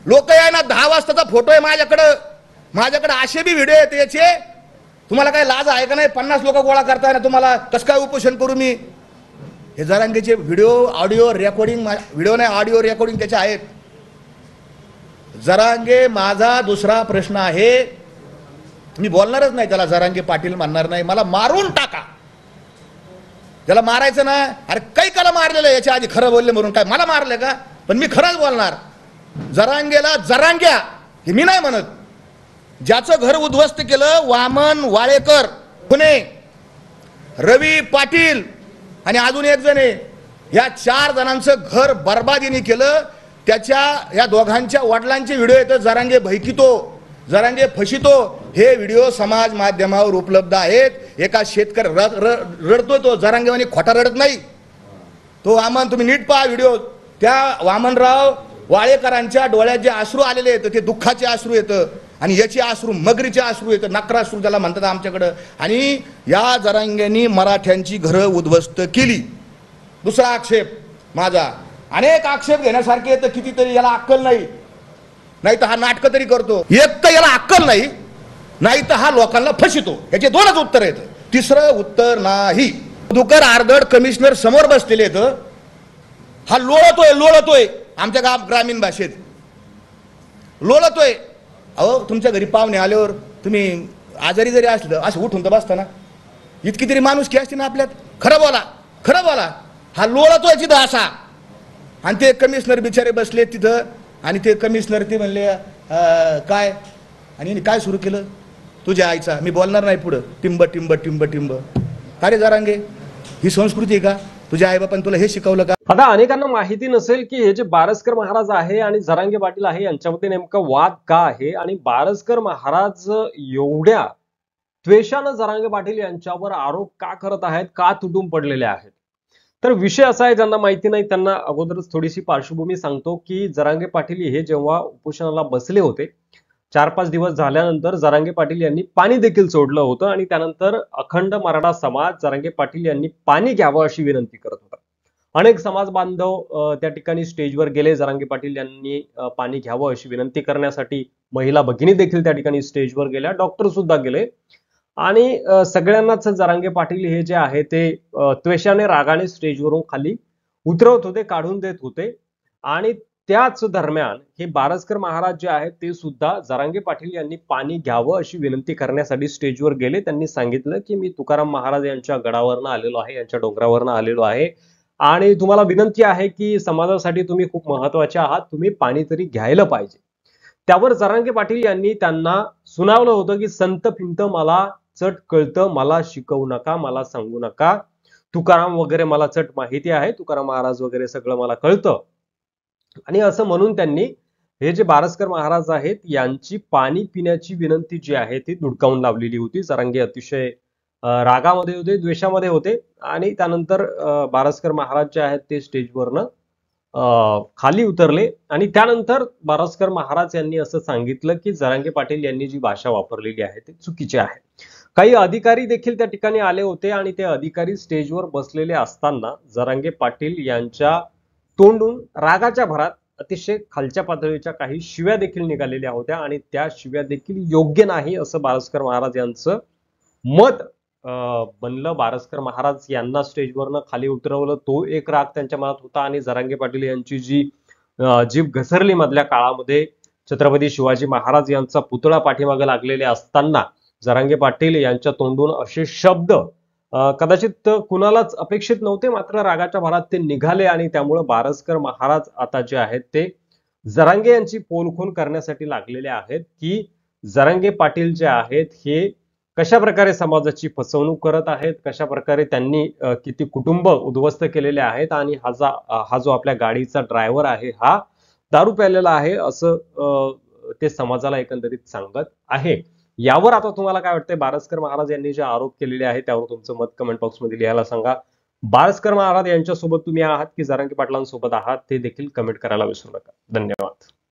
लोक आहे ना 10 वाजताचा फोटो आहे माझ्याकडे असे बी व्हिडिओ आहेत याचे. तुम्हाला काय लाज आहे का नाही? 50 लोक गोळा करताय ना, तुम्हाला कसं काय उपोषण करू मी? हे जरांगेचे व्हिडिओ ऑडिओ रेकॉर्डिंग, व्हिडिओ नाही ऑडिओ रेकॉर्डिंग त्याचे आहेत. जरांगे माझा दुसरा प्रश्न आहे, मी बोलणारच नाही त्याला. जरांगे पाटील म्हणणार नाही मला मारून टाका. त्याला मारायचं ना, अरे काही काला मारलेलं याच्या आधी खरं बोलले म्हणून काय मला मारले का? पण मी खरंच बोलणार. जरांगेला जरांग्या हे मी नाही म्हणत. ज्याचं घर उद्ध्वस्त केलं वामन वाळेकर पुणे, रवी पाटील आणि अजून एक जण आहे, या 4 जणांचं घर बर्बादीने केलं. त्याच्या या दोघांच्या वडिलांचे व्हिडिओ येतात. जरांगे भयकितो, जरांगे फशितो, हे व्हिडिओ समाज माध्यमावर उपलब्ध आहेत. एका शेतकरी रडतो, तो जरांगेवानी खोटा रडत नाही तो. वामन तुम्ही नीट पहा व्हिडिओ. त्या वामनराव वाळेकरांच्या डोळ्यात जे अश्रू आलेले आहेत ते दुःखाचे अश्रू येतं, आणि याचे अश्रू मगरीचे अश्रू येतं, नक्राश्रू ज्याला म्हणतात आमच्याकडं. आणि या जरांगेंनी मराठ्यांची घरं उद्ध्वस्त केली. दुसरा आक्षेप माझा, अनेक आक्षेप घेण्यासारखे येतं कितीतरी, याला अक्कल नाही, नाही तर हा नाटकं तरी करतो. एक तर याला अक्कल नाही, नाही तर हा लोकांना फसितो. याचे 2च उत्तर येतं, तिसरं उत्तर नाही. मधुकर आरगड कमिशनर समोर बसलेले आहेत. हा लोळतोय आमच्या ग्रामीण भाषेत लोळतोय. अहो तुमच्या घरी पाहुणे आल्यावर तुम्ही आजारी जरी असलं असं उठून तर बसताना, इतकी तरी माणुसकी असते ना आपल्यात. खरं बोला. हा लोळतोय तिथं असा, आणि ते कमिशनर बिचारे बसले तिथं, आणि ते कमिशनर ते म्हणले काय, आणि काय सुरू केलं, तुझ्या आईचा मी बोलणार नाही पुढं, टिंब टिंब टिंब टिंब. अरे जरांगे ही संस्कृती आहे का? तुझ्या आई बापाने तुला हे शिकवलं का? आता अनेकांना माहिती नसेल की हे जे बारस्कर महाराज आहे आणि जरांगे पाटील आहे यांच्यामध्ये नेमका वाद का आहे, आणि बारस्कर महाराज एवढ्या द्वेषानं जरांगे पाटील यांच्यावर आरोप का करत आहेत, का तुटून पडलेले आहेत. तर विषय असा आहे, ज्यांना माहिती नाही त्यांना अगोदरच थोडीशी पार्श्वभूमी सांगतो की जरांगे पाटील हे जेव्हा उपोषणाला बसले होते, 4-5 दिवस झाल्यानंतर जरांगे पाटील यांनी पाणी देखील सोडलं होतं, आणि त्यानंतर अखंड मराठा समाज जरांगे पाटील यांनी पाणी घ्यावं अशी विनंती करत होता. अनेक समाज बांधव त्या ठिकाणी स्टेजवर गेले. जरांगे पाटील यांनी पाणी घ्यावं अशी विनंती करण्यासाठी महिला भगिनी देखील त्या ठिकाणी स्टेजवर गेल्या, डॉक्टर सुद्धा गेले, आणि सगळ्यांनाच जरांगे पाटील हे जे आहे ते त्वेषाने रागाने स्टेजवरून खाली उतरवत होते, काढून देत होते. आणि त्याच दरम्यान हे बारस्कर महाराज जे आहेत ते सुद्धा जरांगे पाटील यांनी पाणी घ्यावं अशी विनंती करण्यासाठी स्टेजवर गेले. त्यांनी सांगितलं की मी तुकाराम महाराज यांच्या गडावरनं आलेलो आहे, यांच्या डोंगरावरनं आलेलो आहे, आणि तुम्हाला विनंती आहे की समाजासाठी तुम्ही खूप महत्वाचे आहात, तुम्ही पाणी तरी घ्यायला पाहिजे. त्यावर जरांगे पाटील यांनी त्यांना सुनावलं होतं की संत फिंत मला चट कळतं, मला शिकवू नका, मला सांगू नका, तुकाराम वगैरे मला चट माहिती आहे, तुकाराम महाराज वगैरे सगळं मला कळतं. आणि असं म्हणून त्यांनी हे जे बारस्कर महाराज आहेत यांची पाणी पिण्याची विनंती जी आहे ती धुडकावून लावलेली होती. जरांगे अतिशय रागामध्ये होते, द्वेषामध्ये होते, आणि त्यानंतर बारस्कर महाराज जे आहेत ते स्टेजवरनं खाली उतरले. आणि त्यानंतर बारस्कर महाराज यांनी असं सांगितलं की जरांगे पाटील यांनी जी भाषा वापरलेली आहे ती चुकीची आहे. काही अधिकारी देखील त्या ठिकाणी आले होते, आणि ते अधिकारी स्टेजवर बसलेले असताना जरांगे पाटील यांच्या तोंडून रागाच्या भरात अतिशय खालच्या पातळीच्या काही शिव्या देखील निघालेल्या होत्या, आणि त्या शिव्या देखील योग्य नाही असं बारस्कर महाराज यांचं मत बनलं. बारस्कर महाराज यांना स्टेजवरनं खाली उतरवलं, तो एक राग त्यांच्या मनात होता. आणि जरांगे पाटील यांची जी जीभ घसरली मधल्या काळामध्ये, छत्रपती शिवाजी महाराज यांचा पुतळा पाठीमागे लागलेले असताना जरांगे पाटील यांच्या तोंडून असे शब्द कदाचित कुणालाच अपेक्षित नव्हते, मात्र रागाच्या भरात ते निघाले. आणि त्यामुळे बारस्कर महाराज आता जे आहेत ते जरांगे यांची पोलखोल करण्यासाठी लागलेले आहेत की जरांगे पाटील जे आहेत हे कशा प्रकारे समाजाची फसवणूक करत आहेत, कशा प्रकारे त्यांनी किती कुटुंब उद्ध्वस्त केलेले आहेत, आणि हा जो आपल्या गाडीचा ड्रायव्हर आहे हा दारू प्यालेला आहे असं ते समाजाला एकंदरीत सांगत आहे. यावर आता तुम्हाला काय वाटतंय? बारस्कर महाराज यांनी जे आरोप केलेले आहेत त्यावर तुमचं मत कमेंट बॉक्समध्ये लिहायला सांगा. बारस्कर महाराज यांच्यासोबत तुम्ही आहात की जरांगे पाटलांसोबत आहात ते देखील कमेंट करायला विसरू नका. धन्यवाद.